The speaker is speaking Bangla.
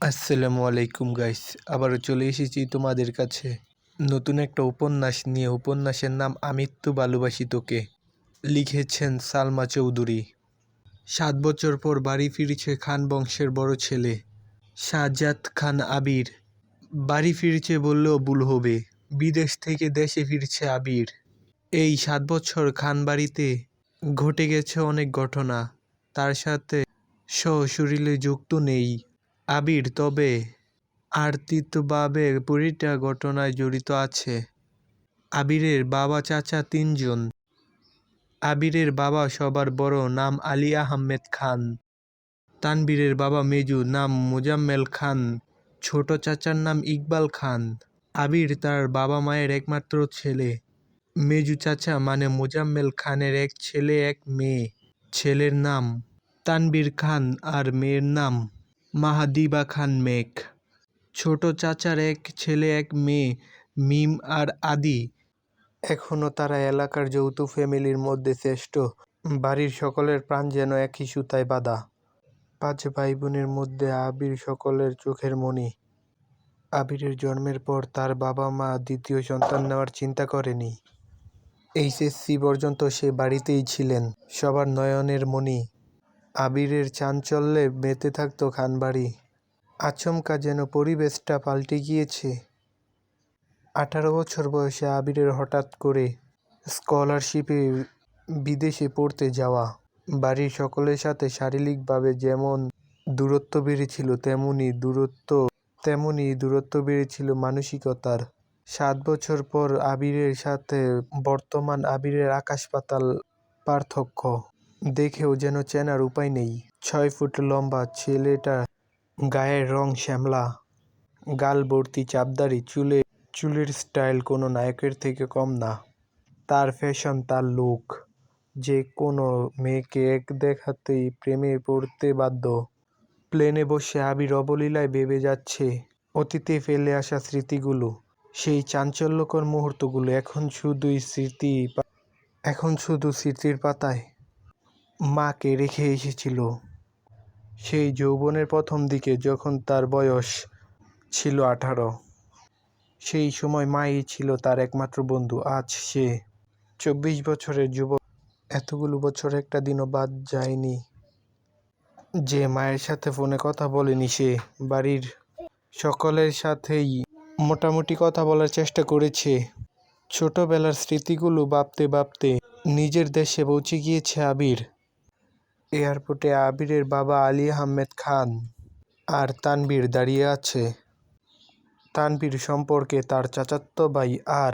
আসসালামু আলাইকুম গাইস, আবারও চলে এসেছি তোমাদের কাছে নতুন একটা উপন্যাস নিয়ে। উপন্যাসের নাম আমৃত্যু ভালোবাসি তোকে। লিখেছেন সালমা চৌধুরী। 7 বছর পর বাড়ি ফিরেছে খান বংশের বড় ছেলে শাহজাদ খান আবির। বাড়ি ফিরেছে বললেও ভুল হবে, বিদেশ থেকে দেশে ফিরছে আবির। এই 7 বছর খান বাড়িতে ঘটে গেছে অনেক ঘটনা। তার সাথে সশরীরে যুক্ত নেই আবির, তবে আর্থিকভাবে পুরোটা ঘটনায় জড়িত আছে। আবিরের বাবা চাচা 3 জন। আবিরের বাবা সবার বড়, নাম আলী আহমেদ খান। তানবীরের বাবা মেজু, নাম মোজাম্মেল খান। ছোট চাচার নাম ইকবাল খান। আবির তার বাবা মায়ের একমাত্র ছেলে। মেজু চাচা মানে মোজাম্মেল খানের এক ছেলে এক মেয়ে। ছেলের নাম তানবীর খান আর মেয়ের নাম মাহাদিবা খান মেঘ। ছোট চাচার এক ছেলে এক মেয়ে, মিম আর আদি। এখনও তারা এলাকার যৌথ ফ্যামিলির মধ্যে শ্রেষ্ঠ। বাড়ির সকলের প্রাণ যেন একই সুতায় বাঁধা। 5 ভাই বোনের মধ্যে আবির সকলের চোখের মণি। আবিরের জন্মের পর তার বাবা মা দ্বিতীয় সন্তান নেওয়ার চিন্তা করেনি। এইচএসসি পর্যন্ত সে বাড়িতেই ছিলেন, সবার নয়নের মণি। আবিরের চাঞ্চল্যে মেতে থাকতো খানবাড়ি। আচমকা যেন পরিবেশটা পাল্টে গিয়েছে। 18 বছর বয়সে আবিরের হঠাৎ করে স্কলারশিপে বিদেশে পড়তে যাওয়া। বাড়ির সকলের সাথে শারীরিকভাবে যেমন দূরত্ব বেড়েছিল, তেমনি দূরত্ব বেড়েছিল মানসিকতার। 7 বছর পর আবিরের সাথে বর্তমান আবিরের আকাশ পাতাল পার্থক্য। দেখেও যেন চেনার উপায় নেই। 6 ফুট লম্বা ছেলেটা, গায়ের রং শ্যামলা, গাল ভর্তি চাপদাড়ি, চুলের স্টাইল কোনো নায়কের থেকে কম না। তার ফ্যাশন, তার লুক যে কোনো মেয়েকে এক দেখাতেই প্রেমে পড়তে বাধ্য। প্লেনে বসে আবির অবলীলায় ভেবে যাচ্ছে অতীতে ফেলে আসা স্মৃতিগুলো, সেই চাঞ্চল্যকর মুহূর্তগুলো এখন শুধু স্মৃতির পাতায়। মাকে রেখে এসেছিল সেই যৌবনের প্রথম দিকে, যখন তার বয়স ছিল 18। সেই সময় মাই ছিল তার একমাত্র বন্ধু। আজ সে 24 বছরের যুবক। এতগুলো বছর একটা দিনও বাদ যায়নি যে মায়ের সাথে ফোনে কথা বলেনি সে। বাড়ির সকলের সাথেই মোটামুটি কথা বলার চেষ্টা করেছে। ছোটবেলার স্মৃতিগুলো ভাবতে ভাবতে নিজের দেশে পৌঁছে গিয়েছে আবির। এয়ারপোর্টে আবিরের বাবা আলী আহমেদ খান আর তানবীর দাঁড়িয়ে আছে। তানবীর সম্পর্কে তার চাচাতো ভাই আর